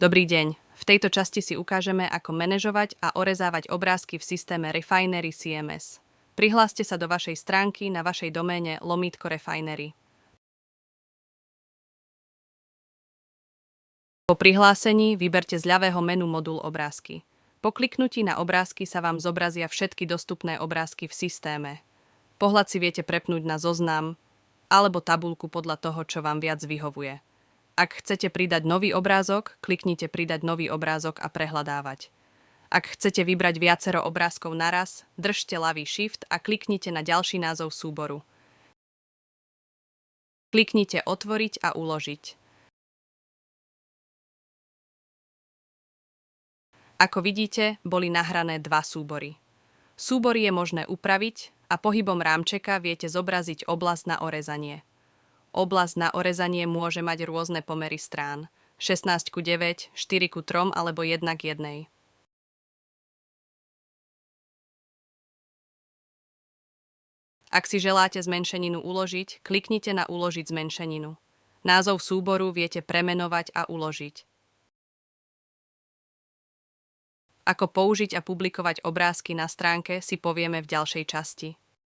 Dobrý deň. V tejto časti si ukážeme, ako manažovať a orezávať obrázky v systéme Refinery CMS. Prihláste sa do vašej stránky na vašej doméne /Refinery. Po prihlásení vyberte z ľavého menu modul obrázky. Po kliknutí na obrázky sa vám zobrazia všetky dostupné obrázky v systéme. Pohľad si viete prepnúť na zoznam alebo tabuľku podľa toho, čo vám viac vyhovuje. Ak chcete pridať nový obrázok, kliknite Pridať nový obrázok a prehľadávať. Ak chcete vybrať viacero obrázkov naraz, držte ľavý Shift a kliknite na ďalší názov súboru. Kliknite Otvoriť a uložiť. Ako vidíte, boli nahrané dva súbory. Súbory je možné upraviť a pohybom rámčeka viete zobraziť oblasť na orezanie. Oblasť na orezanie môže mať rôzne pomery strán. 16:9, 4:3 alebo 1:1. Ak si želáte zmenšeninu uložiť, kliknite na Uložiť zmenšeninu. Názov súboru viete premenovať a uložiť. Ako použiť a publikovať obrázky na stránke si povieme v ďalšej časti.